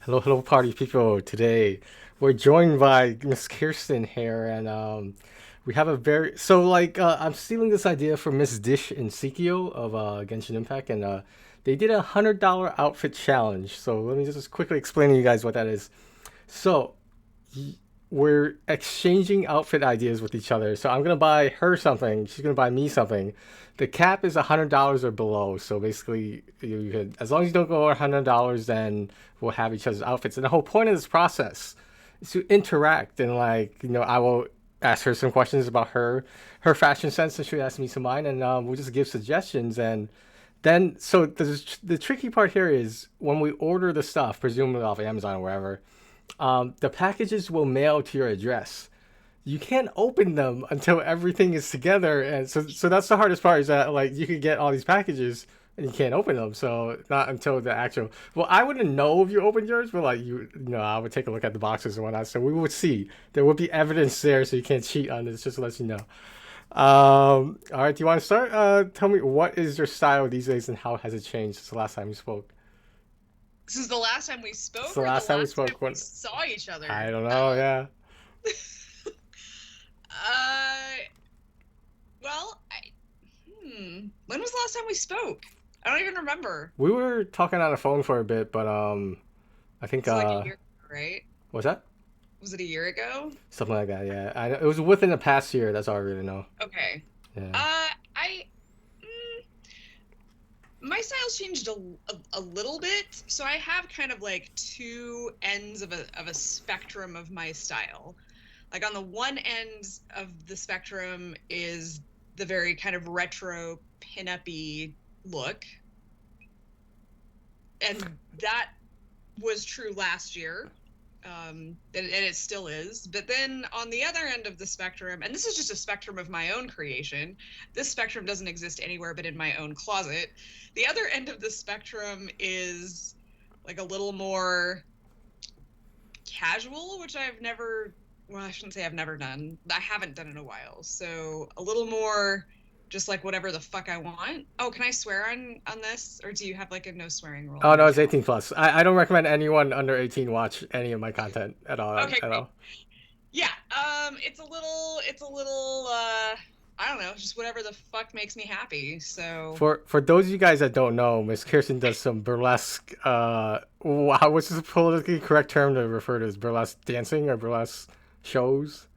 Hello, hello, party people. Today we're joined by Miss Kirsten here, and we have a very I'm stealing this idea from Miss Dish and Sikio of Genshin Impact, and they did $100 outfit challenge. So let me just quickly explain to you guys what that is. So we're exchanging outfit ideas with each other. So I'm gonna buy her something. She's gonna buy me something. The cap is $100 or below. So basically, you could, as long as you don't go over $100, then we'll have each other's outfits. And the whole point of this process is to interact and I will ask her some questions about her fashion sense, and she'll ask me some mine, and we'll just give suggestions. And then so the tricky part here is when we order the stuff, presumably off Amazon or wherever, the packages will mail to your address. You can't open them until everything is together, and so that's the hardest part. Is that like you could get all these packages and you can't open them. So not until the actual. Well, I wouldn't know if you opened yours, but I would take a look at the boxes and whatnot. So we would see there would be evidence there, so you can't cheat on this. Just to let you know. All right, do you want to start? Tell me, what is your style these days and how has it changed since the last time we spoke? This is the last time we Since spoke the or the last time we last time spoke, we when saw each I other? don't know. Yeah, Uh, well, when was the last time we spoke? I don't even remember. we were talking on the phone for a bit, but I think Was it like a year ago, right? what's that? Was it a year ago? Something like that. Yeah, it was within the past year. That's all I really know. Okay. Yeah. I my style's changed a little bit, so I have kind of like two ends of a spectrum of my style. Like on the one end of the spectrum is the very kind of retro pin-up-y look, and that was true last year, and it still is. But then on the other end of the spectrum, and this is just a spectrum of my own creation, this spectrum doesn't exist anywhere but in my own closet. The other end of the spectrum is like a little more casual, which I've never, well, I shouldn't say I've never done. I haven't done in a while. So a little more just like whatever the fuck I want. Oh, can I swear on this? Or do you have like a no swearing rule Oh on no, your it's channel? 18 plus. I don't recommend anyone under 18 watch any of my content at all. Okay, At great. all. Yeah, it's a little I don't know, just whatever the fuck makes me happy. So For those of you guys that don't know, Miss Kirsten does some burlesque. What's the politically correct term to refer to as burlesque dancing or burlesque shows?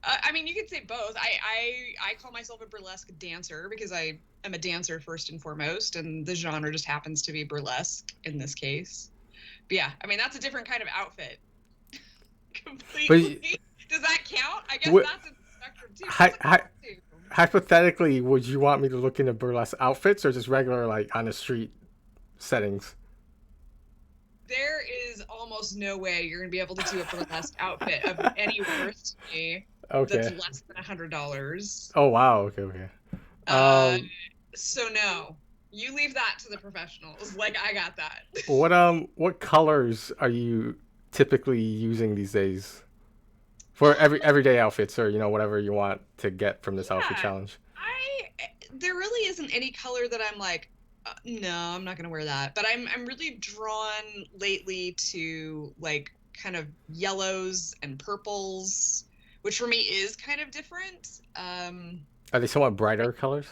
I mean, you could say both. I call myself a burlesque dancer because I am a dancer first and foremost, and the genre just happens to be burlesque in this case. But yeah, I mean that's a different kind of outfit But completely. Does that count? I guess what, that's a spectrum too. hi, That's a hi, costume. hypothetically, would you want me to look into burlesque outfits or just regular like on the street settings? There is almost no way you're gonna be able to do a burlesque outfit of any worth to me that's Okay. less than $100. Oh wow. Okay. Okay. Uh, Um, so no, you leave that to the professionals. Like I got that. what colors are you typically using these days for everyday outfits, or whatever you want to get from this outfit Yeah, challenge? I there really isn't any color that I'm like, no, I'm not gonna wear that. But I'm really drawn lately to like kind of yellows and purples, which for me is kind of different. Are they somewhat Like, brighter colors?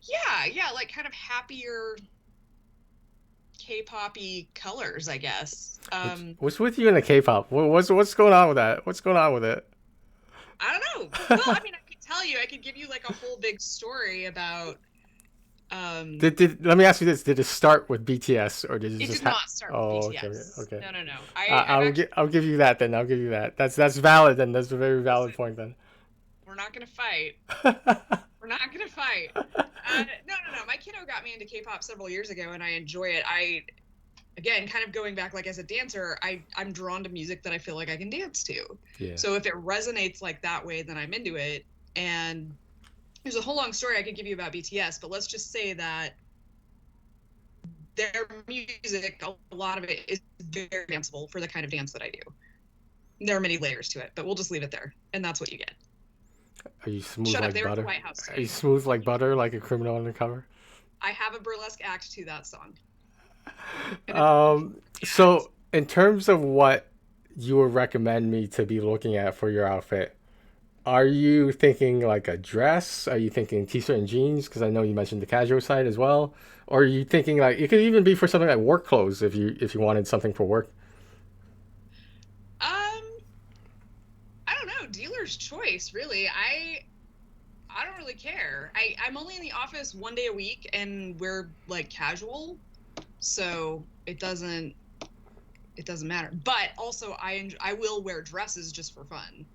yeah, like kind of happier K-poppy colors, I guess. What's with you in the K-pop? What's going on with that? What's going on with it? I don't know. Well, I mean, I could tell you, I could give you like a whole big story about Did let me ask you this: did it start with BTS or did it it just did have? not start with Oh, okay, okay. BTS. Okay. No, no, no. I've actually I'll give you that then. I'll give you that. That's valid then. That's a very valid listen, point then. we're not gonna fight. We're not gonna fight. No, no, no. My kiddo got me into K-pop several years ago, and I enjoy it. Again, kind of going back, like as a dancer, I'm drawn to music that I feel like I can dance to. Yeah. So if it resonates like that way, then I'm into it. And there's a whole long story I could give you about BTS, but let's just say that their music, a lot of it is very danceable for the kind of dance that I do. There are many layers to it, but we'll just leave it there, and that's what you get. Are you smooth Shut up! like They were at the butter? White House Are you today. smooth like butter, like a criminal undercover? I have a burlesque act to that song, and it's a Um. burlesque So act. in terms of what you would recommend me to be looking at for your outfit, are you thinking like a dress? Are you thinking t-shirt and jeans? Because I know you mentioned the casual side as well. Or are you thinking like it could even be for something like work clothes if you wanted something for work? Um, I don't know, dealer's choice, really. I don't really care. I'm only in the office 1 day a week and we're like casual, so it doesn't matter. But also I will wear dresses just for fun.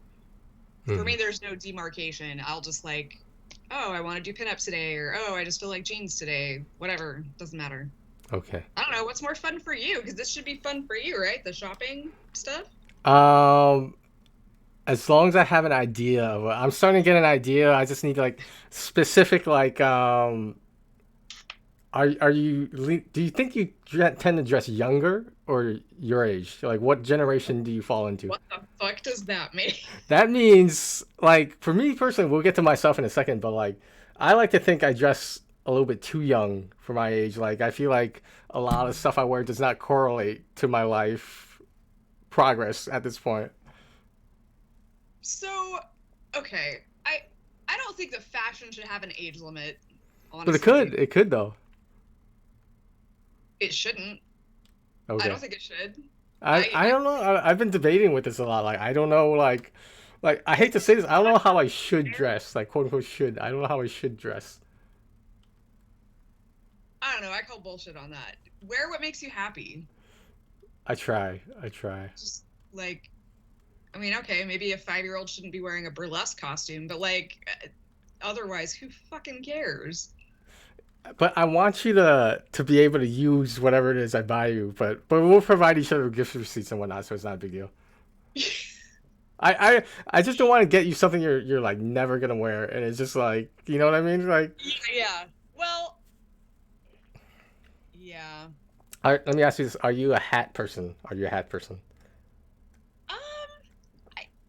For Hmm. me, there's no demarcation. I'll just like, oh, I want to do pinups today, or oh, I just feel like jeans today. Whatever, doesn't matter. Okay. I don't know what's more fun for you, because this should be fun for you, right? The shopping stuff. Um, as long as I have an idea of it, I'm starting to get an idea. I just need like specific like are you do you think you tend to dress younger or your age? Like what generation do you fall into? What the fuck does that mean? That means like for me personally, we'll get to myself in a second, but like I like to think I dress a little bit too young for my age. Like I feel like a lot of stuff I wear does not correlate to my life progress at this point. So, okay, I don't think that fashion should have an age limit. But it could. Honestly, It could though. it shouldn't. I Okay. don't think it should. I don't know. I've been debating with this a lot. Like I don't know. Like I hate to say this. I don't know how I should dress. Like quote unquote should. I don't know how I should dress. I don't know. I call bullshit on that. Wear what makes you happy. I try. I try. Just like, I mean, okay, maybe a 5-year-old shouldn't be wearing a burlesque costume, but like, otherwise, who fucking cares? But I want you to be able to use whatever it is I buy you. But we'll provide each other with gift receipts and whatnot, so it's not a big deal. I just don't want to get you something you're like never gonna wear, and it's just like you know what I mean. Like, Yeah. Well, yeah. let me ask you this: are you a hat person? Are you a hat person?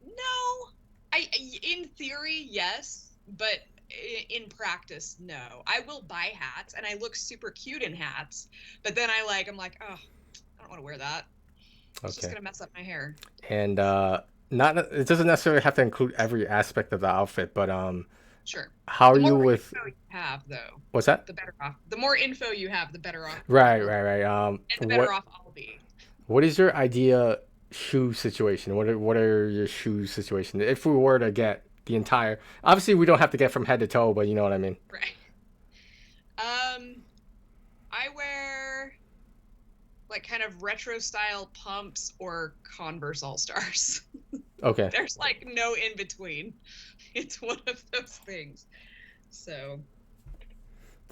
No. In theory, yes, but in practice, no. I will buy hats and I look super cute in hats, but then I'm like, oh, I don't want to wear that. It's just Okay. gonna mess up my hair. And not it doesn't necessarily have to include every aspect of the outfit, but Sure. how are The you more with info you have, though, what's that? the better off. The more info you have, the better off you Right, will right, be, right. and the better off I'll be. What is your idea shoe situation? What are your shoe situation? If we were to get the entire, obviously we don't have to get from head to toe, but you know what I mean. Right. Um, I wear like kind of retro style pumps or Converse All Stars. Okay, There's like no in between. It's one of those things. So,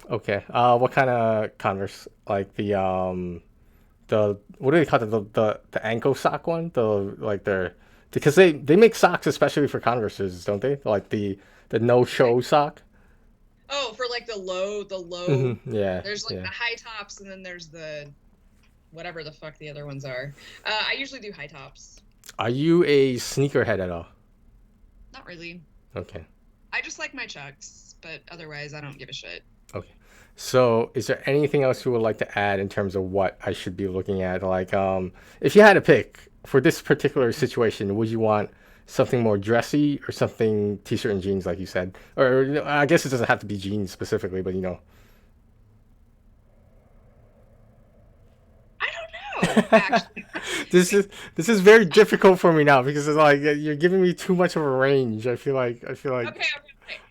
okay. What kind of Converse? Like the what do they call it? The ankle sock one? The like they're because they make socks especially for Converses, don't they? Like the no show sock. oh, for like the low, Yeah, there's like yeah. the high tops and then there's the whatever the fuck the other ones are. I usually do high tops. Are you a sneakerhead at all? Not really. Okay. I just like my chucks, but otherwise I don't give a shit. Okay. So, is there anything else you would like to add in terms of what I should be looking at? Like, if you had to pick for this particular situation, would you want something more dressy or something t-shirt and jeans, like you said? Or you know, I guess it doesn't have to be jeans specifically, but you know. I don't know, actually. this is this is very difficult for me now because it's like you're giving me too much of a range. I feel like Okay, okay, okay.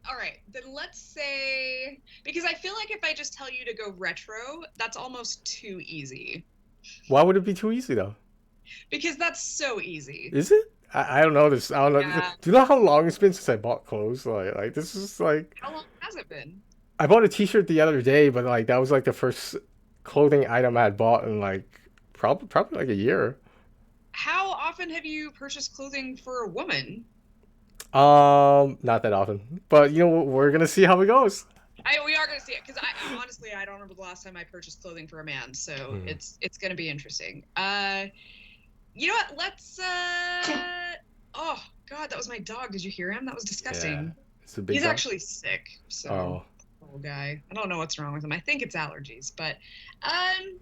All right. Then let's say because I feel like if I just tell you to go retro, that's almost too easy. why would it be too easy though? Because that's so easy. Is it? I don't know this. I don't know. Do Yeah. you know how long it's been since I bought clothes? Like this is like How long has it been? I bought a T-shirt the other day, but like that was like the first clothing item I had bought in like probably like a year. How often have you purchased clothing for a woman? Not that often, but you know we're gonna see how it goes. We are gonna see it because I honestly I don't remember the last time I purchased clothing for a man, so Hmm. it's gonna be interesting. You know what? Let's oh God, that was my dog. Did you hear him? That was Yeah, disgusting. it's a big He's dog. actually sick, so Oh, poor guy. I don't know what's wrong with him. I think it's allergies, but um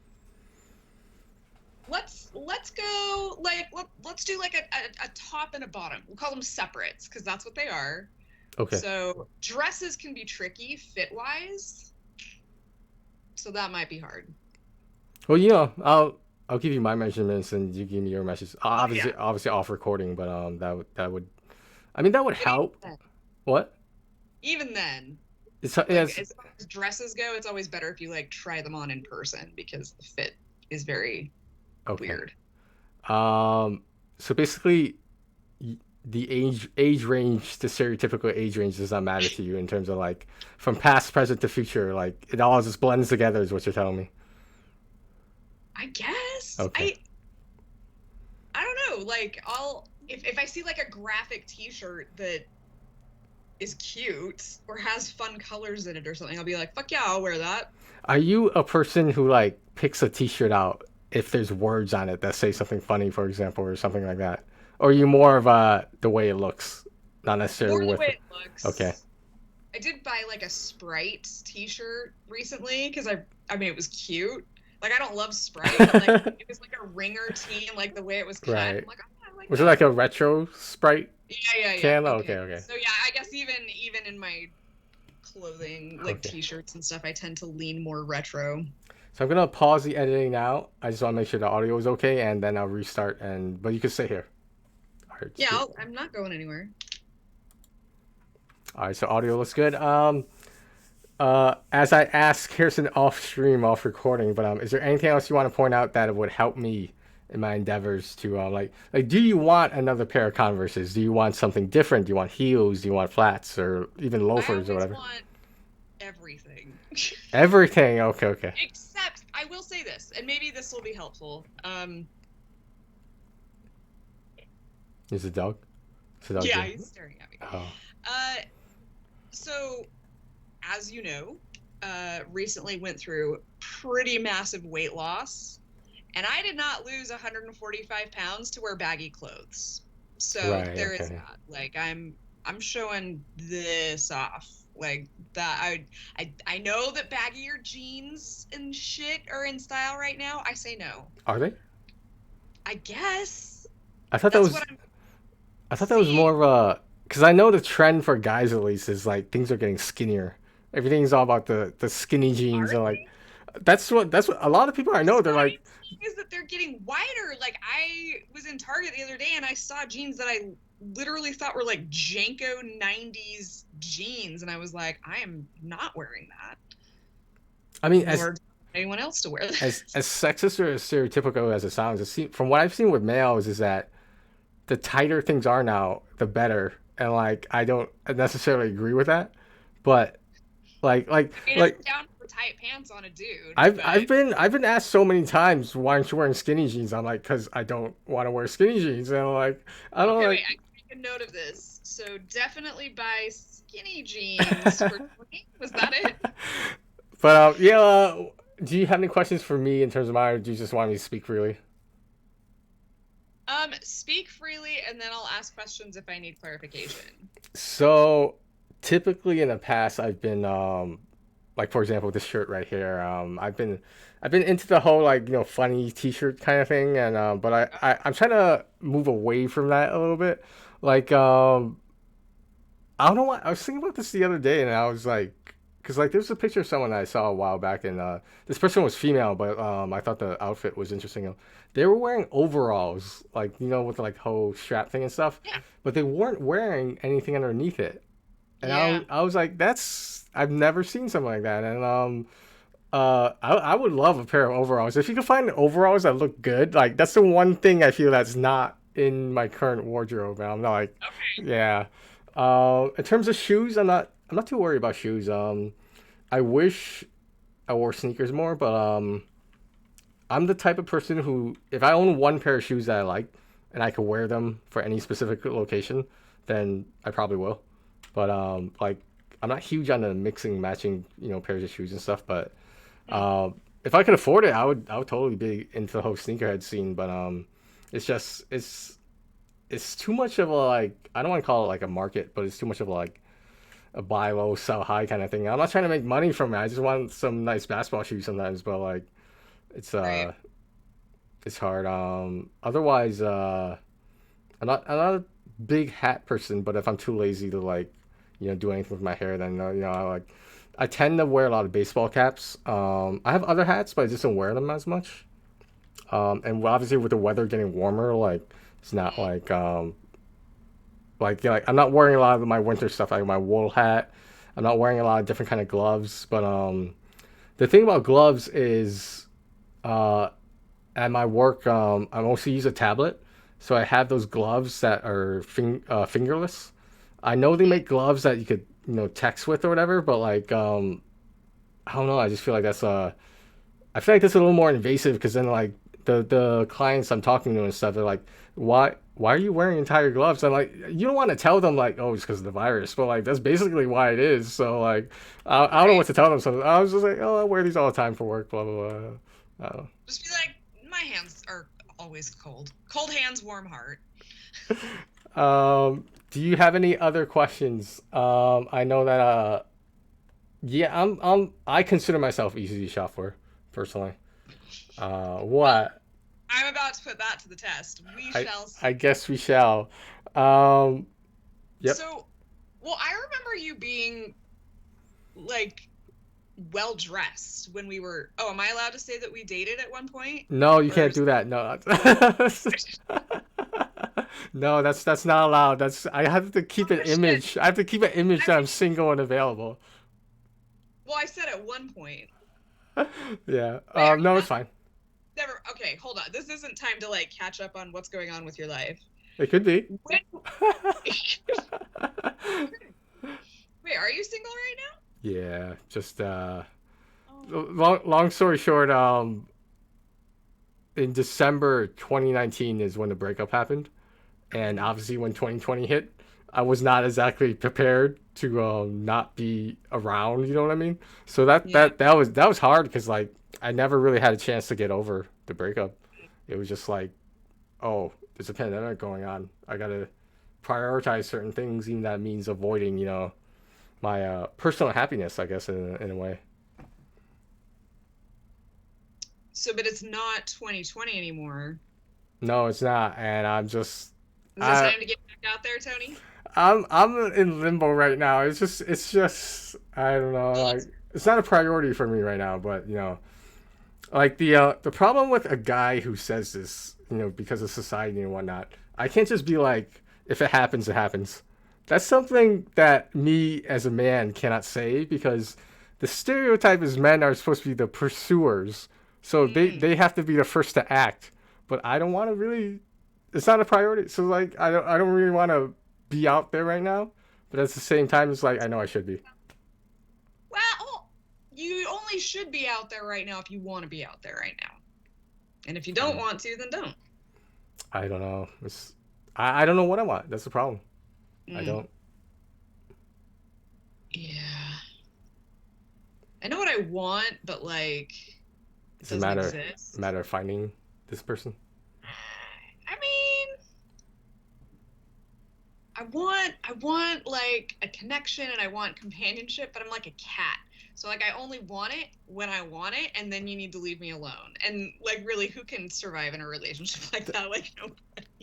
let's go like let's do like a top and a bottom. We'll call them separates because that's what they are. Okay. So dresses can be tricky fit wise. So that might be hard. Well, I'll give you my measurements and you give me your measurements. Oh yeah. Obviously off recording, but that would I mean that would But even help. then, What? even then, like It's as far as dresses go, it's always better if you like try them on in person because the fit is very okay. weird. So basically, the age range, the stereotypical age range, does not matter to you in terms of like from past, present to future. Like it all just blends together, is what you're telling me. I guess Okay. I don't know. Like I'll if I see like a graphic T-shirt that is cute or has fun colors in it or something, I'll be like, fuck yeah, I'll wear that. Are you a person who like picks a T-shirt out if there's words on it that say something funny, for example, or something like that? Or are you more of the way it looks, not necessarily More the with way it? it Okay. looks. I did buy like a Sprite T-shirt recently because I mean it was cute. Like I don't love Sprite, but like it was like a ringer tee and like the way it was cut. I'm Right. like, oh, I like Was it that. like a retro Sprite Yeah. can? Okay, Okay. okay, So yeah, I guess even in my clothing, like okay. T-shirts and stuff, I tend to lean more retro. So I'm gonna pause the editing now. I just want to make sure the audio is okay, and then I'll restart. And but you can stay here. All right. Yeah, I'm not going anywhere. All right. So audio looks good. As I asked Kirsten off stream, off recording, but is there anything else you want to point out that would help me in my endeavors to like? Do you want another pair of Converses? Do you want something different? Do you want heels? Do you want flats or even I loafers or always whatever? want everything. Everything. Okay. Okay. Except I will say this, and maybe this will be helpful. Is it dog? Is it dog? Yeah, Here? he's staring at me. Oh. Uh, so as you know, recently went through pretty massive weight loss, and I did not lose 145 pounds to wear baggy clothes. So Right. there is Okay. that. Like I'm showing this off. Like that I know that baggier jeans and shit are in style right now. I say no. Are they? I guess I thought that that's was what I'm I thought that was seeing. more of a because I know the trend for guys at least is like things are getting skinnier. Everything's all about the skinny jeans Are and like they? that's what a lot of people I know. Because They're what like, I'm seeing is that they're getting wider. Like I was in Target the other day and I saw jeans that I literally thought were like Janko 90s jeans, and I was like, I am not wearing that. I mean, Nor does anyone else to wear this. as sexist or as stereotypical as it sounds, from what I've seen with males is that the tighter things are now, the better. And like I don't necessarily agree with that, but I mean, like I'm down for tight pants on a dude, I've but been asked so many times why aren't you wearing skinny jeans? I'm like, because I don't want to wear skinny jeans, and like I don't okay, like. wait, I can make a note of this. So definitely buy skinny jeans for me. Was that it? But yeah, do you have any questions for me in terms of mine, or do you just want me to speak freely? Speak freely, and then I'll ask questions if I need clarification. So typically in the past, I've been like for example, this shirt right here. I've been into the whole like funny T-shirt kind of thing, and but I'm trying to move away from that a little bit. Like I don't know what I was thinking about this the other day, and I was like, because like there's a picture of someone I saw a while back, and this person was female, but I thought the outfit was interesting. They were wearing overalls, like with the like whole strap thing and stuff, Yeah. but they weren't wearing anything underneath it. And Yeah. I was like, that's I've never seen something like that, and I would love a pair of overalls if you can find overalls that look good. Like that's the one thing I feel that's not in my current wardrobe, and I'm not like, Okay. yeah. In terms of shoes, I'm not too worried about shoes. I wish I wore sneakers more, but I'm the type of person who, if I own one pair of shoes that I like and I could wear them for any specific location, then I probably will. But like I'm not huge on the mixing, matching, pairs of shoes and stuff. But Hmm. if I could afford it, I would totally be into the whole sneakerhead scene. But it's just it's too much of a like I don't want to call it like a market, but it's too much of a like a buy low, sell high kind of thing. I'm not trying to make money from it. I just want some nice basketball shoes sometimes, but like it's Right. it's hard. Otherwise, I'm not a big hat person, but if I'm too lazy to like, do anything with my hair, then I tend to wear a lot of baseball caps. I have other hats, but I just don't wear them as much. And obviously with the weather getting warmer, like it's not like I'm not wearing a lot of my winter stuff, like my wool hat. I'm not wearing a lot of different kind of gloves, but the thing about gloves is uh, at my work, I mostly use a tablet, so I have those gloves that are fingerless. I know they make gloves that you could text with or whatever, but like I don't know. I just feel like I feel like that's a little more invasive because then like the clients I'm talking to and stuff, they're like, why are you wearing entire gloves? I'm like, you don't want to tell them like, oh, it's because of the virus, but like that's basically why it is. So like, I don't know Right. what to tell them. So I was just like, oh, I wear these all the time for work, blah blah blah. I don't Just be like, my hands are always cold. Cold hands, warm heart. know. Do you have any other questions? I know that yeah, I consider myself easy to shop for, personally. Well, What? I'm about to put that to the test. We I shall I see. guess we shall. Um, yep. So, well, I remember you being like well dressed when we were. Oh, am I allowed to say that we dated at one point? No, you Or can't do that. No. No, that's not allowed. That's I have to keep an oh shit. image. I have to keep an image I that mean, I'm single and available. well, I said at one point. Yeah. Wait, are you No, not? it's fine. Never. Okay, hold on. This isn't time to like catch up on what's going on with your life. It could be. When, wait, are you single right Yeah. Just now? Oh. long story short, in December 2019 is when the breakup happened, and Mm, obviously when 2020 hit, I was not exactly prepared to not be around. You know what I mean? So yeah. that was hard because like I never really had a chance to get over the breakup. It was just like, oh, there's a pandemic going on. I gotta prioritize certain things, even that means avoiding my personal happiness, I guess, in a way. So, but it's not 2020 anymore. No, it's not, and Is it I time to get back out there, Tony? I'm in limbo right now. It's just I don't know, Well, like it's not a priority for me right now, but like the problem with a guy who says this, because of society and whatnot, I can't just be like, if it happens, it happens. That's something that me as a man cannot say because the stereotype is men are supposed to be the pursuers, so mm, they have to be the first to act. But I don't want to really. It's not a priority, so like I don't really want to be out there right now. But at the same time, it's like I know I should be. well, you only should be out there right now if you want to be out there right now. And if you don't Mm. want to, then don't. I don't know. I don't know what I want. That's the problem. I Mm, don't. yeah. I know what I want, but like it It's a doesn't exist. matter of finding this person. I mean, I want like a connection and I want companionship, but I'm like a cat. So like I only want it when I want it, and then you need to leave me alone. And like really, who can survive in a relationship like that? Like no.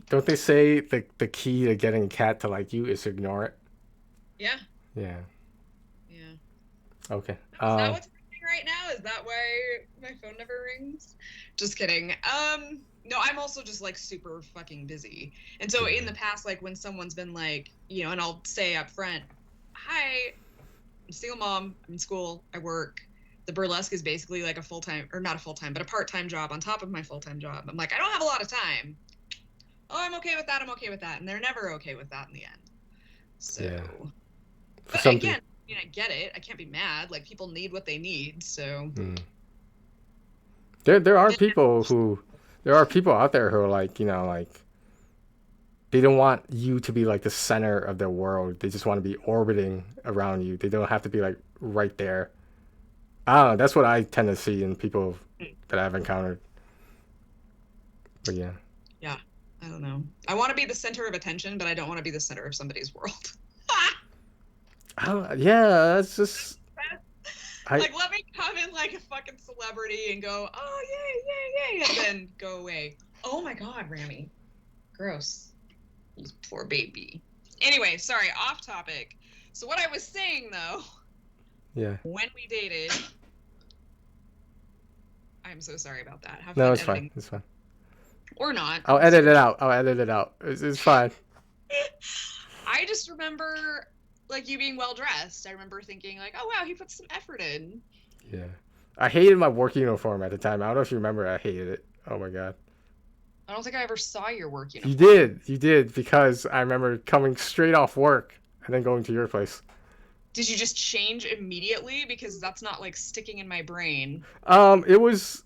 Don't they say the key to getting a cat to like you is to ignore it? Yeah, Yeah. yeah. Okay. Is that what's happening right now? Is that why my phone never rings? Just kidding. No, I'm also just like super fucking busy. And so in the past, like when someone's been like, and I'll say up front, hi, I'm a single mom, I'm in school, I work. The burlesque is basically like a full-time, or not a full-time, but a part-time job on top of my full-time job. I'm like, I don't have a lot of time. Oh, I'm okay with that. I'm okay with that. And they're never okay with that in the end. Yeah. So, For but some again, people. I get it. I can't be mad. Like people need what they need. So, Mm. There are people out there who are like like they don't want you to be like the center of their world. They just want to be orbiting around you. They don't have to be like right there. I don't know. That's what I tend to see in people that I've encountered. But yeah. yeah, I don't know. I want to be the center of attention, but I don't want to be the center of somebody's world. I don't, yeah, that's just I Like, let me come in like a fucking celebrity and go, oh, yay, yay, yay, and then go away. Oh my God, Rami. Gross. You poor baby. Anyway, sorry, off topic. So what I was saying though, yeah. when we dated, I'm so sorry about that. Have No, fun it's fine. editing It's fine. or not. I'll It's edit your it choice. out. I'll edit it out. It's fine. I just remember like you being well dressed. I remember thinking like, oh wow, he put some effort in. Yeah. I hated my work uniform at the time. I don't know if you remember. I hated it. Oh my god. I don't think I ever saw your work You uniform. did. You did because I remember coming straight off work and then going to your place. Did you just change immediately? Because that's not like sticking in my brain. It was.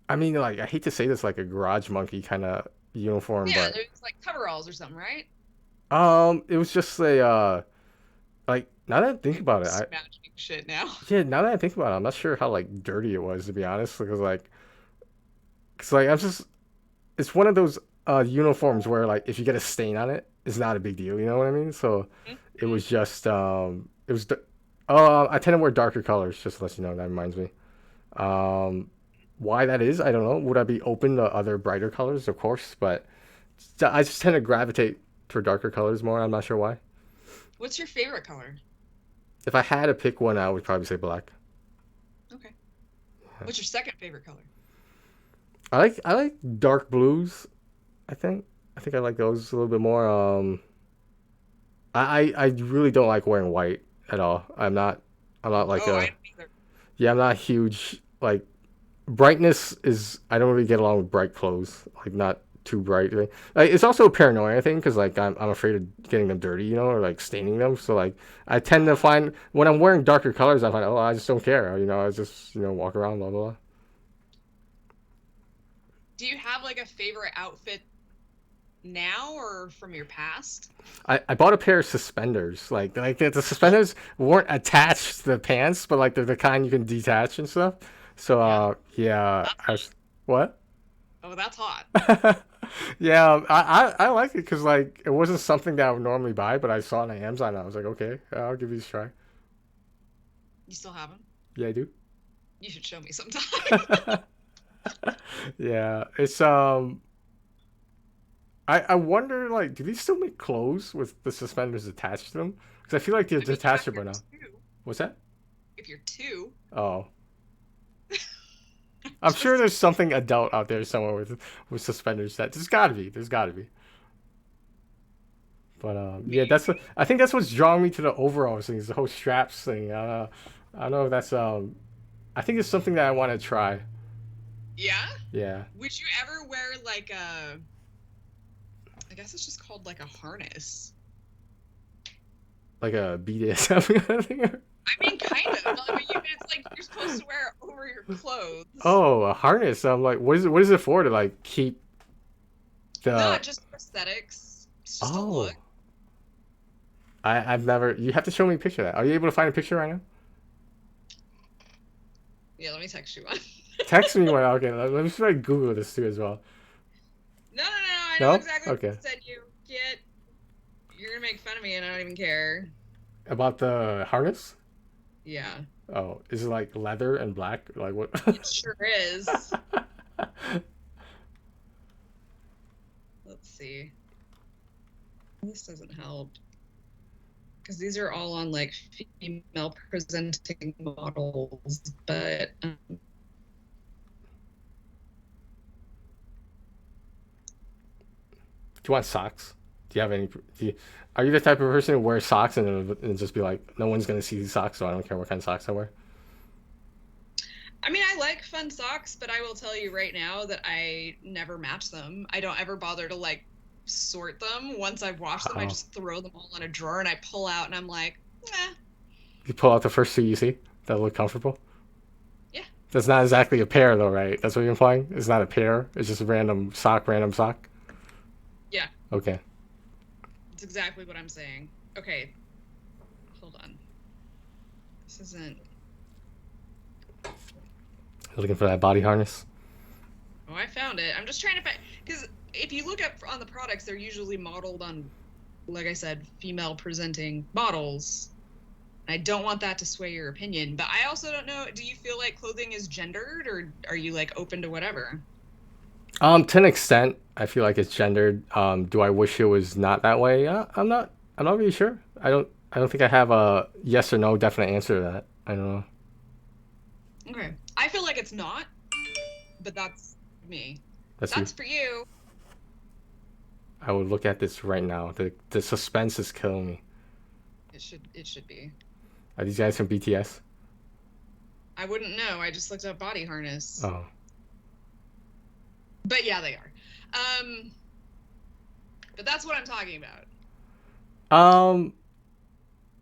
I mean, like I hate to say this, like a garage monkey kind of uniform, Yeah, but there's like coveralls or something, right? it was just a like now that I think I'm about it, just imagining shit now. yeah, now that I think about it, I'm not sure how like dirty it was to be honest, because like I'm just it's one of those uniforms where like if you get a stain on it, it's not a big deal. You know what I mean? So it Mhm. was just it was. I tend to wear darker colors, just to let you know. That reminds me. Um, why that is, I don't know. Would I be open to other brighter colors? Of course, but I just tend to gravitate toward darker colors more. I'm not sure why. What's your favorite color? If I had to pick one, I would probably say black. Okay. What's your second favorite color? I like dark blues. I think I like those a little bit more. I really don't like wearing white at all. I'm not like Oh, I a don't either. yeah. I'm not huge like brightness is. I don't really get along with bright clothes. Like not too bright. Like it's also a paranoia thing because like I'm afraid of getting them dirty, or like staining them. So like I tend to find when I'm wearing darker colors, I find I just don't care. I just walk around blah blah blah. Do you have like a favorite outfit now or from your past? I bought a pair of suspenders. Like the suspenders weren't attached to the pants, but like they're the kind you can detach and stuff. So Yeah. yeah, That's I hot. was what? Oh, that's hot. Yeah, I like it because like it wasn't something that I would normally buy, but I saw it on Amazon. And I was like, okay, I'll give these a try. You still have them? Yeah, I do. You should show me sometime. Yeah, it's I wonder like do they still make clothes with the suspenders attached to them? Because I feel like they're I mean, yeah, if detachable you're now. two. What's that? If you're two, Oh, I'm sure just there's something adult out there somewhere with suspenders that there's got to be. There's got to be. But yeah, maybe. I think that's what's drawing me to the overalls thing. Is the whole straps thing. I don't know if that's I think it's something that I want to try. Yeah? Yeah, Would you ever wear like a, I guess it's just called like a harness? like a BDSM kind of thing. I mean, kind of. I mean, it's like you're supposed to wear it over your clothes. Oh, a harness. I'm like, what is it? What is it for? To like keep the. Not just prosthetics. It's just a Oh, look. I've never. You have to show me a picture of that. Are you able to find a picture right now? Yeah, let me text you one. Text me one. Okay, let me see if I Google this too as well. No, no, no. I know No? exactly what Okay. to send you. Get. You're gonna make fun of me, and I don't even care. About the harness? Yeah, Oh, is it like leather and black? Like what? it sure is. Let's see. This doesn't help because these are all on like female presenting models, but Do you want socks? Do you have any? Are you the type of person who wears socks and just be like, no one's gonna see these socks, so I don't care what kind of socks I wear? I mean, I like fun socks, but I will tell you right now that I never match them. I don't ever bother to like sort them. Once I've washed them, I Oh, just throw them all in a drawer and I pull out and I'm like, eh, you pull out the first two you see that look comfortable. yeah, That's not exactly a pair though, right? That's what you're implying. It's not a pair. It's just a random sock, random sock. yeah, Okay. it's exactly what I'm saying. Okay, hold on. This isn't. You're looking for that body harness. Oh, I found it. I'm just trying to find because if you look up on the products, they're usually modeled on, like I said, female presenting models. I don't want that to sway your opinion, but I also don't know, do you feel like clothing is gendered, or are you like open to whatever? To an extent, I feel like it's gendered. Do I wish it was not that way? I'm not. I'm not really sure. I don't think I have a yes or no definite answer to that. I don't know. Okay. I feel like it's not, but that's me. Let's see. That's for you. I would look at this right now. The suspense is killing me. It should be. Are these guys from BTS? I wouldn't know. I just looked up body harness. Oh. But yeah, they are. But that's what I'm talking about. Um.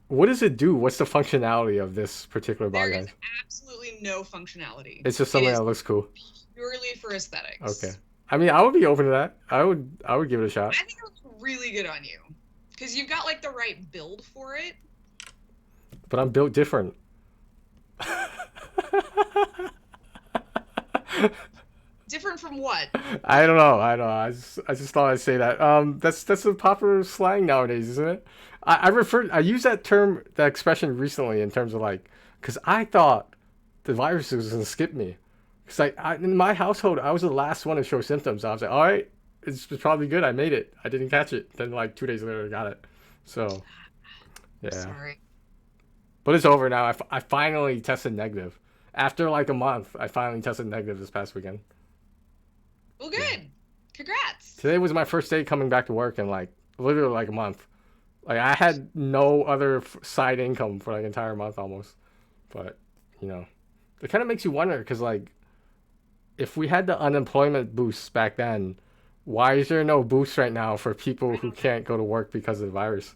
What does it do? What's the functionality of this particular There body is harness? absolutely no functionality. It's just It something is that looks cool. purely for Okay. aesthetics. I mean, I would be open to that. I would give it a shot. I think it looks really good on you because you've got like the right build for it. But I'm built different. Different from what? I don't know. I don't know. I just thought I'd say that. That's a popular slang nowadays, isn't it? I used that term, that expression recently in terms of like, because I thought the virus was gonna skip me. Because in my household, I was the last one to show symptoms. I was like, all right, it's probably good. I made it. I didn't catch it. Then like 2 days later, I got it. So yeah, Sorry. but it's over now. I finally tested negative. After like a month, I finally tested negative this past weekend. Well, Yeah. good. Congrats. Today was my first day coming back to work in like literally like a month. Like I had no other side income for like an entire month almost. But you know, it kind of makes you wonder because like if we had the unemployment boost back then, why is there no boost right now for people I who don't know. can't go to work because of the virus?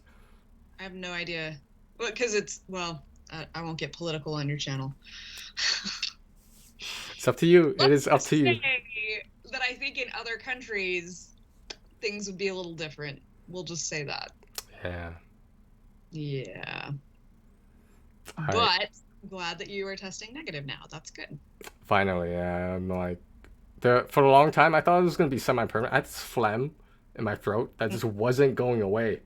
I have no idea. Well, because I won't get political on your channel. It's up to you. It Let's is up just to you. say that I think in other countries things would be a little different. We'll just say that. Yeah. Yeah. All But right. I'm glad that you are testing negative now. That's good. Finally, yeah. I'm like for a long time I thought it was gonna be semi-permanent. I had this phlegm in my throat that just wasn't going away.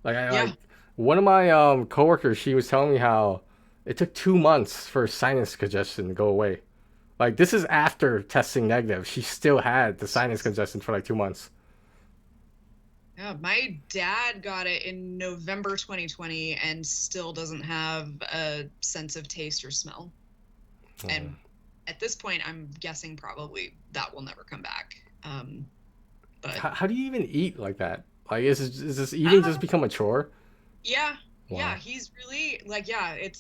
Like I Yeah. like one of my coworkers, she was telling me how it took 2 months for sinus congestion to go away. Like this is after testing negative. She still had the sinus congestion for like 2 months. Yeah, my dad got it in November 2020 and still doesn't have a sense of taste or smell. Mm. And at this point, I'm guessing probably that will never come back. But How do you even eat like that? Like is this eating uh, just become a chore? yeah, yeah, Wow. he's really like, yeah, it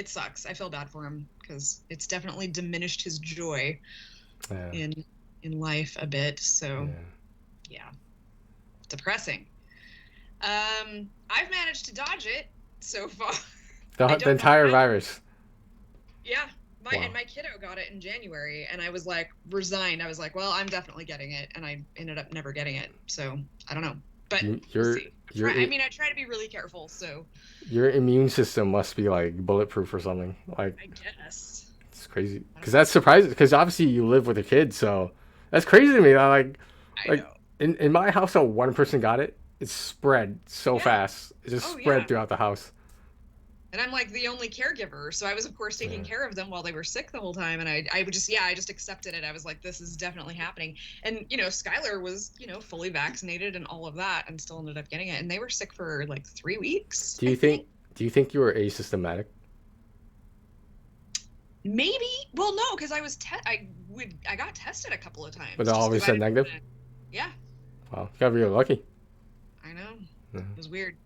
sucks. I feel bad for him because it's definitely diminished his joy Yeah. in life a bit. So Yeah. yeah, depressing. I've managed to dodge it so far. I The don't know entire how. virus. Yeah, Wow. my kiddo got it in January, and I was like resigned. I was like, well, I'm definitely getting it, and I ended up never getting it. So I don't know, but You, we'll your see. your I mean, I try to be really careful. So your immune system must be like bulletproof or something. Like I guess. it's crazy. I Because don't know. that's surprising. Because obviously you live with a kid, so that's crazy to me. I Like know. in my household, one person got it. It spread so Yeah. fast. It just Oh spread yeah. throughout the house. And I'm like the only caregiver, so I was of course taking Yeah. care of them while they were sick the whole time, and I would just I just accepted it. I was like, this is definitely happening. And Skylar was fully vaccinated and all of that, and still ended up getting it. And they were sick for like 3 weeks, Do I you think. think do you think you were asymptomatic? Maybe. Well, no, because I got tested a couple of But it times just always because I said didn't negative? want to. Yeah, Wow, you got really lucky. I know. Yeah. It was weird.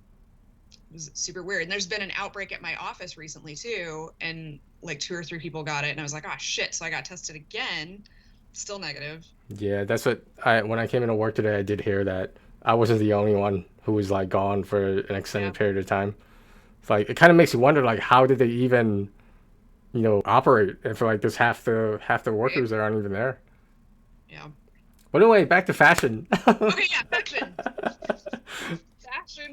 It was super weird. And there's been an outbreak at my office recently too, and like 2 or 3 people got it, and I was like, oh shit. So I got tested again, still negative. Yeah, that's what when I came into work today, I did hear that I wasn't the only one who was like gone for an Yeah. extended period of time. It's like it kind of makes you wonder like how did they even operate if like there's half the Right? workers that aren't even there. Yeah. But anyway, back to fashion. Okay, yeah, fashion.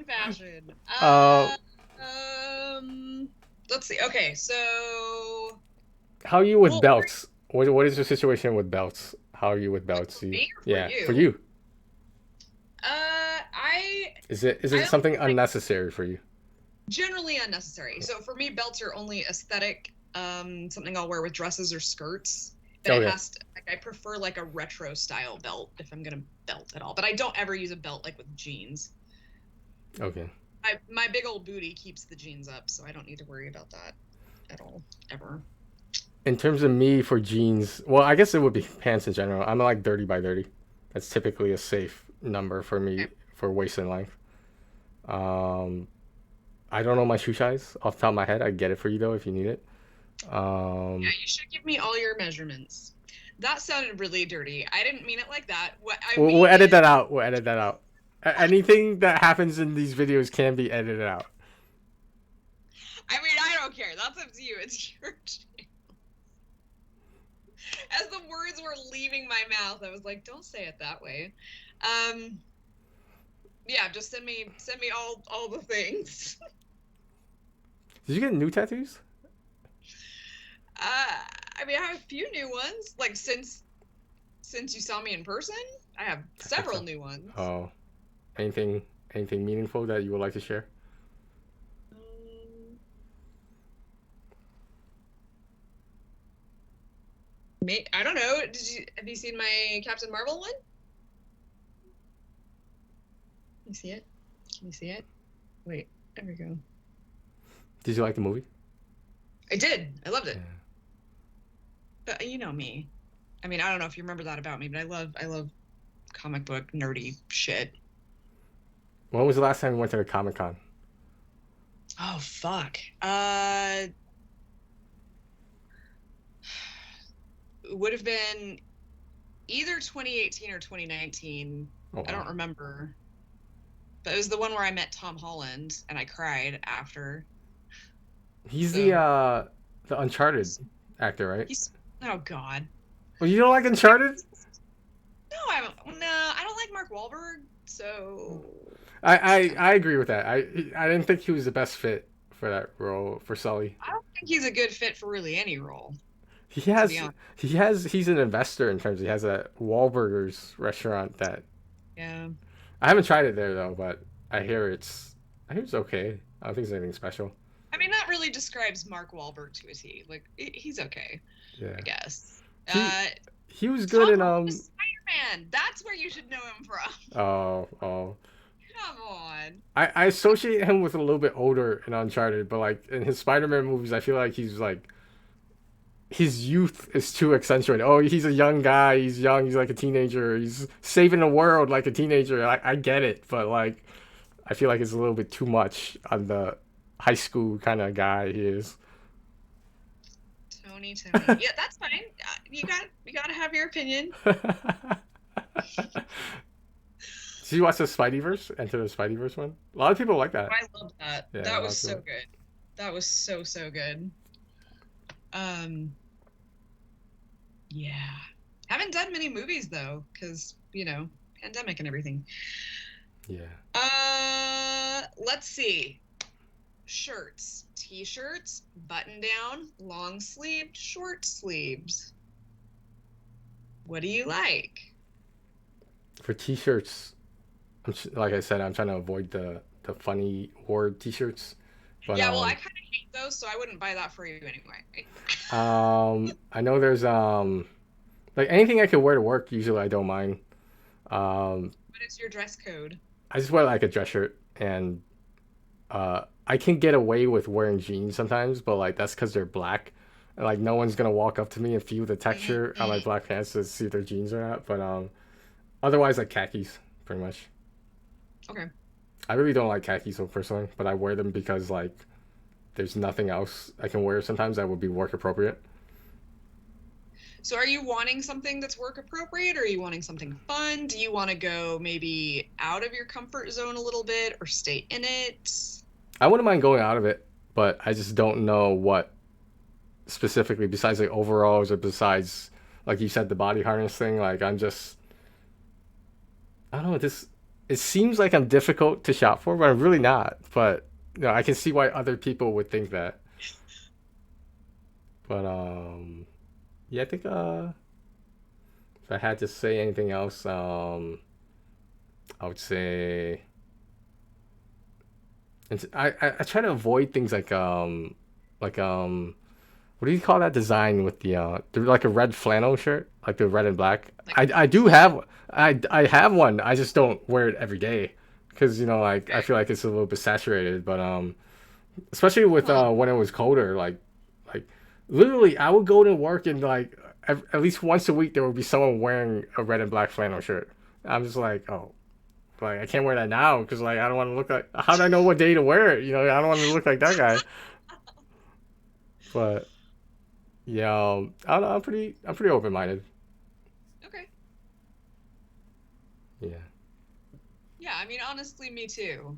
Fashion. uh, Um let's see. Okay, so how are you with well, belts? What is your situation with belts? How are you with like belts? for me or for Yeah, for you? you. I Is it I don't something like unnecessary for you? generally unnecessary. So for me, belts are only aesthetic, something I'll wear with dresses or skirts. But it Okay. has to, like, I prefer like a retro style belt if I'm gonna belt at all. But I don't ever use a belt like with jeans. Okay. My big old booty keeps the jeans up, so I don't need to worry about that at all, ever. In terms of me for jeans, well, I guess it would be pants in general. I'm like 30 by 30. That's typically a safe number for me Okay. for waist and length. Um, I don't know my shoe size off the top of my head. I get it for you though if you need it. Yeah, Um, you should give me all your measurements. That sounded really dirty. I didn't mean it like that. What I we'll mean edit is, that out. We'll edit that out. Anything that happens in these videos can be edited out. I mean, I don't care. That's up to you. It's your. As the words were leaving my mouth, I was like, "Don't say it that way." Um, yeah, just send me all the things. Did you get new tattoos? Uh, I mean, I have a few new ones. Like since you saw me in person, I have I think several so. new ones. Oh, anything anything meaningful that you would like to share? Um, I don't know. Have you seen my Captain Marvel one? Can you see it? Can you see it? Wait, there we go. Did you like the movie? I did. I loved Yeah. it. But you know me. I mean, I don't know if you remember that about me, but I love comic book nerdy shit. When was the last time you went to the Comic Con? Oh fuck. Would have been either 2018 or 2019. Oh I wow. don't remember. But it was the one where I met Tom Holland and I cried after. He's So the Uncharted actor, right? he's oh god. Well, you don't like Uncharted? No, I don't like Mark Wahlberg. So I agree with that. I didn't think he was the best fit for that role for Sully. I don't think he's a good fit for really any role, He to be has honest. he's an investor in terms he has a Wahlburgers restaurant that Yeah. I haven't tried it there though, but I hear it's okay. I don't think it's anything special. I mean, that really describes Mark Wahlberg to a T. Like he's okay, Yeah. I guess. He Uh, he was good Tom in Holland is Spider-Man. That's where you should know him from. oh Come on. I associate him with a little bit older in Uncharted, but like in his Spider-Man movies, I feel like he's like his youth is too accentuated. Oh, he's a young guy. He's young. He's like a teenager. He's saving the world like a teenager. I get it, but like I feel like it's a little bit too much on the high school kind of guy he is. Tony. Yeah, that's fine. You got to have your opinion. Did you watch the Spideyverse? Enter the Spideyverse one? A lot of people like that. I love that. Yeah, a That lot was of so people. good. That was so good. Um, yeah. Haven't done many movies though, because, pandemic and everything. Yeah. Let's see. Shirts, t-shirts, button down, long sleeved, short sleeves. What do you like? For t-shirts, like I said, I'm trying to avoid the funny word t-shirts, but Yeah, well, I kind of hate those, so I wouldn't buy that for you anyway. I know there's like anything I can wear to work. Usually, I don't mind. Um, What is your dress code? I just wear like a dress shirt, and I can get away with wearing jeans sometimes, but like that's because they're black. And, like no one's gonna walk up to me and feel the texture on my Mm-mm. black pants to see if they're jeans or not. But otherwise, like khakis, pretty much. Okay. I really don't like khakis so personally, but I wear them because like there's nothing else I can wear sometimes that would be work appropriate. So are you wanting something that's work appropriate, or are you wanting something fun? Do you want to go maybe out of your comfort zone a little bit or stay in it? I wouldn't mind going out of it, but I just don't know what specifically besides like overalls or besides like you said the body harness thing. Like I don't know this. It seems like I'm difficult to shop for, but I'm really not. But I can see why other people would think that. But yeah, I think if I had to say anything else, I would say And I try to avoid things like what do you call that design with like a red flannel shirt, like the red and black. Like I do have I have one. I just don't wear it every day because like I okay. feel like it's a little bit saturated. But especially with Well, when it was colder, like literally I would go to work and like at least once a week there would be someone wearing a red and black flannel shirt. I'm just like, oh, like I can't wear that now because like I don't want to look like. How do I know what day to wear it? I don't want to look like that guy. But yeah, I don't know, I'm pretty open minded. okay. Yeah. Yeah, I mean, honestly, me too.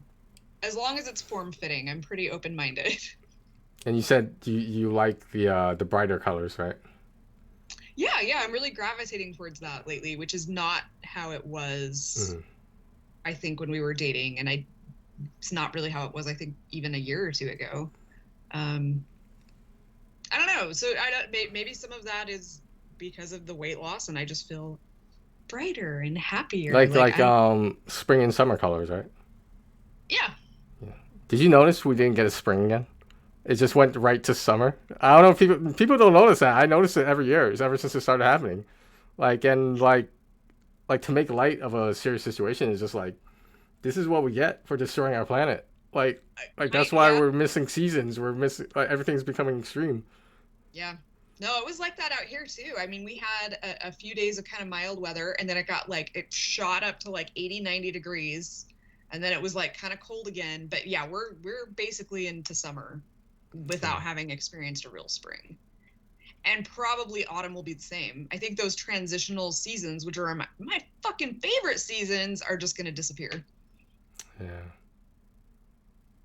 As long as it's form fitting, I'm pretty open minded. And you said you like the brighter colors, right? Yeah, yeah, I'm really gravitating towards that lately, which is not how it was, Mm. I think, when we were dating. And it's not really how it was, I think, even a year or two ago. Um, I don't know. So I don't, maybe some of that is because of the weight loss, and I just feel brighter and happier. Like Like I'm, spring and summer colors, right? yeah, Yeah. Did you notice we didn't get a spring again? It just went right to summer. I don't know if people don't notice that. I notice it every year. It's ever since it started happening. And like to make light of a serious situation is just like this is what we get for destroying our planet. Like right, that's why yeah, we're missing seasons. We're missing like everything's becoming extreme. yeah. No, it was like that out here too. I mean, we had a few days of kind of mild weather, and then it shot up to like 80, 90 degrees, and then it was like kind of cold again. But yeah, we're basically into summer Yeah. without having experienced a real spring. And probably autumn will be the same. I think those transitional seasons, which are my fucking favorite seasons, are just going to disappear. Yeah.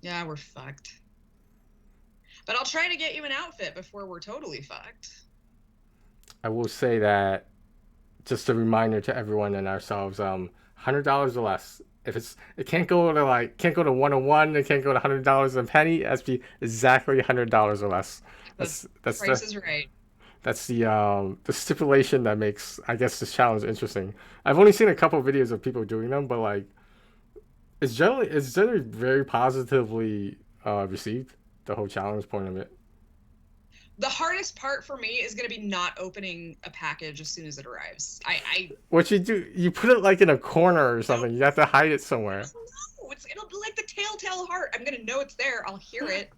Yeah, we're fucked. But I'll try to get you an outfit before we're totally fucked. I will say that just a reminder to everyone and ourselves, $100 or less. If it can't go to 101, it can't go to $100 a penny. It has to be exactly $100 or less. The That's price is right. the stipulation that makes I guess this challenge interesting. I've only seen a couple of videos of people doing them, but like it's generally very positively received. The whole challenge point of it. The hardest part for me is going to be not opening a package as soon as it arrives. What you do, you put it like in a corner or Don't, something. You have to hide it I somewhere. don't know. It'll be like the telltale heart. I'm going to know it's there. I'll hear it.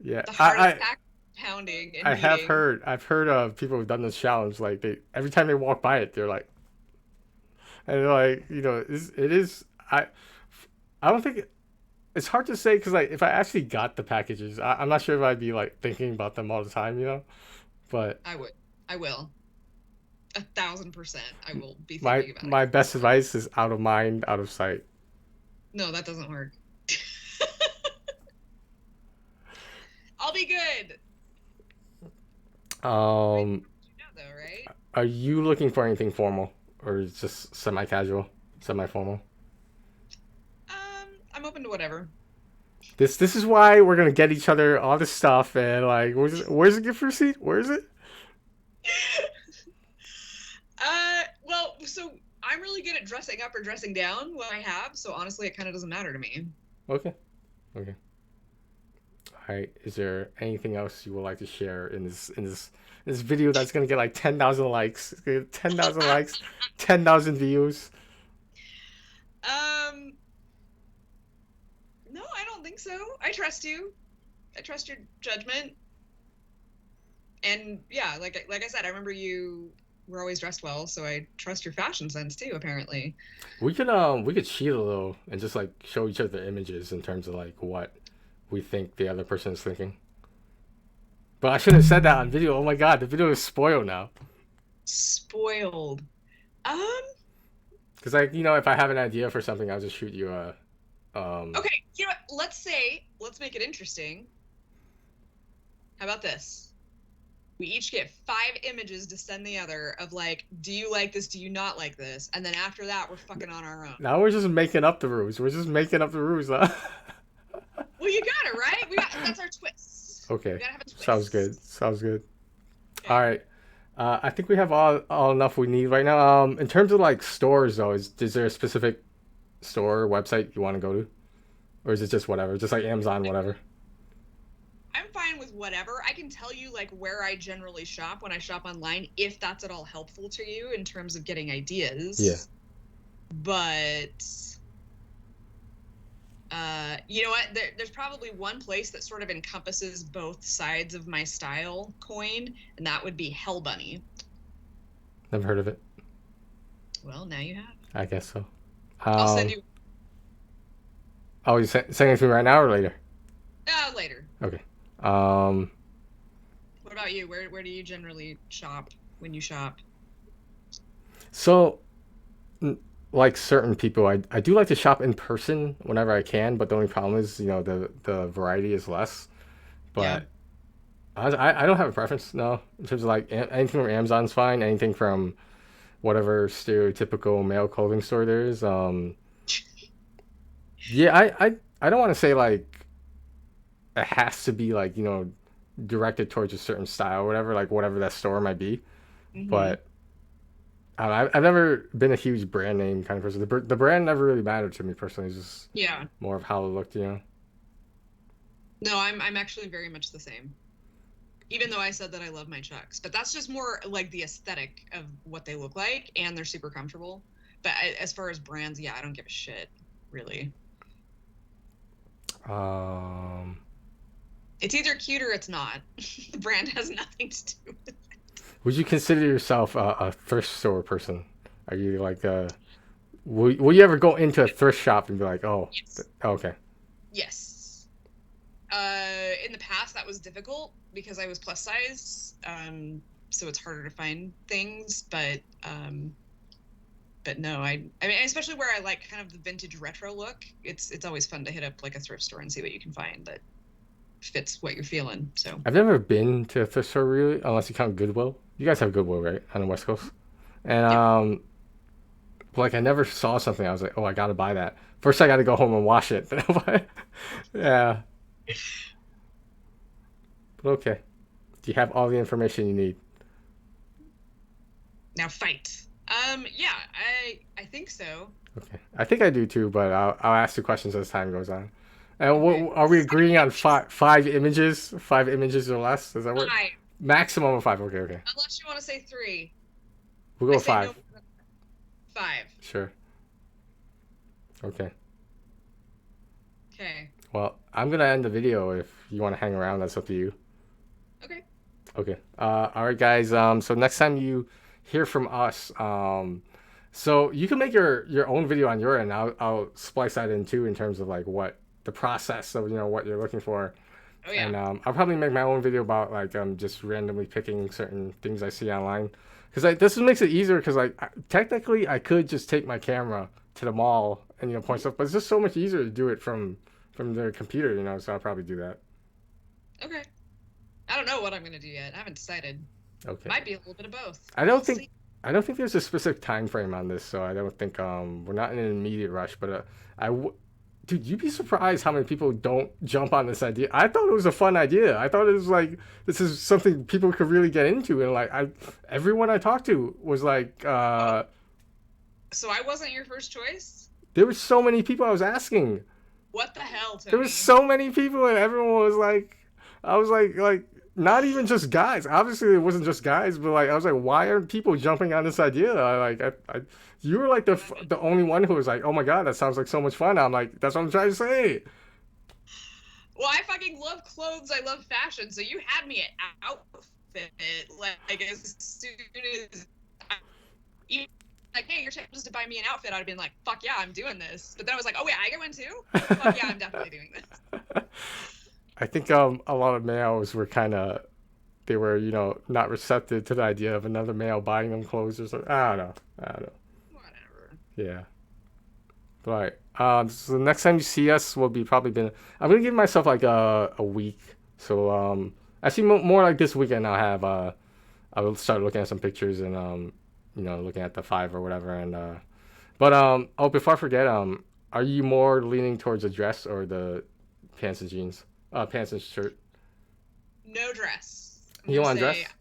Yeah, The heart attack pounding and beating. I've heard of people who've done this challenge. Like they every time they walk by it, they're like, and they're like, it is. I don't think it's hard to say because like if I actually got the packages, I'm not sure if I'd be like thinking about them all the time. But I would. I will. 1,000%. I will be my thinking about it. my best advice is out of mind, out of sight. No, that doesn't work. I'll be good. I Um, you know though, right? are you looking for anything formal or just semi-casual, semi-formal? I'm open to whatever. This is why we're gonna get each other all this stuff and like where's the gift receipt? Where is it? Well, so I'm really good at dressing up or dressing down what I have, so honestly, it kind of doesn't matter to me. Okay. Okay. All right. Is there anything else you would like to share in this video that's gonna get like 10,000 likes? It's gonna get 10,000 likes, 10,000 views. Um, no, I don't think so. I trust you. I trust your judgment. And yeah, like I said, I remember you were always dressed well, so I trust your fashion sense too, apparently. We could cheat a little and just like show each other images in terms of like what we think the other person is thinking. But I shouldn't have said that on video. Oh my god, the video is spoiled now. Spoiled. Um, Because like if I have an idea for something, I'll just shoot you a okay, you know what? Let's make it interesting. How about this? We each get 5 images to send the other of like, do you like this? Do you not like this? And then after that, we're fucking on our own. Now we're just making up the rules. We're just making up the rules. Huh? Well, you got it, right? That's our twist. We Okay. gotta have a Sounds good. twist. Sounds good. All Okay. right. I think we have all enough we need right now. In terms of like stores though, is there a specific store or website you want to go to? or is it just whatever, just like Amazon, whatever? I'm fine with whatever. I can tell you like where I generally shop when I shop online, if that's at all helpful to you in terms of getting Yeah. ideas. But you know what? There's probably one place that sort of encompasses both sides of my style coin, and that would be Hell Bunny. Never heard of it. Well, now you have. I guess so. I'll send Um, you oh, you saying it to me right now or later? later. Okay. Um, What about you? Where do you generally shop when you shop? so like certain people, I do like to shop in person whenever I can, but the only problem is, the variety is less. Yeah. But I don't have a preference, no, in terms of like anything from Amazon's fine, anything from whatever stereotypical male clothing store there is. Yeah, I don't want to say like it has to be like, directed towards a certain style or whatever, like whatever that store might be. Mm-hmm. But I've never been a huge brand name kind of person. The brand never really mattered to me personally. It's just Yeah. more of how it looked. No, I'm actually very much the same. Even though I said that I love my Chucks, but that's just more like the aesthetic of what they look like, and they're super comfortable. But as far as brands, yeah, I don't give a shit, really. Um, It's either cute or it's not. The brand has nothing to do with it. would you consider yourself a thrift store person? Are you like will you ever go into a thrift shop and be like, oh, Yes. okay, Yes. In the past, that was difficult because I was plus size, so it's harder to find things. But no, I mean, especially where I like kind of the vintage retro look. It's always fun to hit up like a thrift store and see what you can find that fits what you're feeling. So I've never been to a thrift store really, unless you count Goodwill. You guys have Goodwill, right, on the West Coast? And yep. like I never saw something. I was like, oh, I gotta buy that. First, I gotta go home and wash it. Yeah, but okay. Do you have all the information you need? Now fight. Yeah, I think so. Okay, I think I do too, but I'll ask the questions as time goes on. And Okay. are we agreeing on five images? 5 images or less? Does that work? Five, Maximum of five. Okay, okay. unless you want to say three. We'll go I with say no five. more than five. Sure. Okay. Okay. Well, I'm gonna end the video. If you want to hang around, that's up to you. Okay. Okay. All right, guys. So next time you hear from us, so you can make your own video on your end. I'll splice that in too in terms of like what the process of what you're looking for, Oh yeah. and I'll probably make my own video about like just randomly picking certain things I see online, because like this makes it easier because like technically I could just take my camera to the mall and point stuff, but it's just so much easier to do it from the computer. So I'll probably do that. Okay. I don't know what I'm gonna do yet. I haven't decided. Okay. Might be a little bit of both. I We'll don't think see. I don't think there's a specific time frame on this, so I don't think we're not in an immediate rush. But dude, you'd be surprised how many people don't jump on this idea. I thought it was a fun idea. I thought it was like this is something people could really get into, and like everyone I talked to was like, Oh, so I wasn't your first choice? there were so many people I was asking. What the hell, There was Tony? so many people, and everyone was like, I was like, not even just guys. Obviously, it wasn't just guys, but like, I was like, why aren't people jumping on this idea? You were like the only one who was like, oh my god, that sounds like so much fun. I'm like, that's what I'm trying to say. Well, I fucking love clothes. I love fashion. So you had me at outfit like as soon as I, even like, hey, your chance was to buy me an outfit. I'd have been like, fuck yeah, I'm doing this. But then I was like, oh wait, I get one too. Fuck yeah, I'm definitely doing this. I think a lot of males were kind of they were not receptive to the idea of another male buying them clothes or something. I don't know. I don't know. Whatever. Yeah. Right. So the next time you see us will be probably been. I'm gonna give myself like a week. So actually more like this weekend I will start looking at some pictures and looking at the five or whatever but oh, before I forget, are you more leaning towards a dress or the pants and jeans? Pants and shirt. No dress. I'm You gonna want say dress?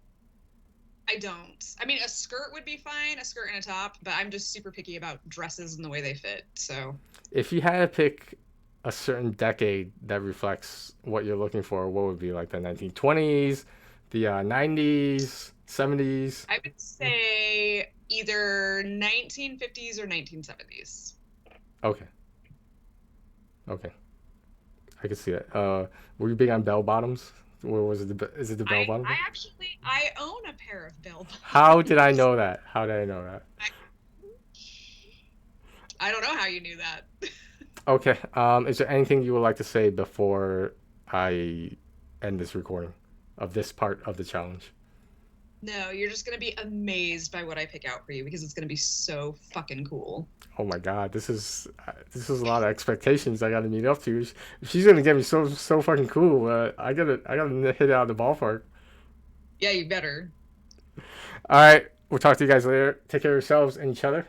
I don't. I mean, a skirt would be fine, a skirt and a top, but I'm just super picky about dresses and the way they fit. So If you had to pick a certain decade that reflects what you're looking for, what would be like the 1920s, the 90s, 70s? I would say either 1950s or 1970s. Okay, okay, I can see that. Were you big on bell bottoms? Or was it is it the bell bottom? I own a pair of bell How did I bottoms. know that? How did I know that? I don't know how you knew that. Okay. Is there anything you would like to say before I end this recording of this part of the challenge? No, you're just gonna be amazed by what I pick out for you because it's gonna be so fucking cool. Oh my God, this is a lot of expectations I got to meet up to. She's gonna get me so fucking cool. I gotta hit it out of the ballpark. Yeah, you better. All right, we'll talk to you guys later. Take care of yourselves and each other.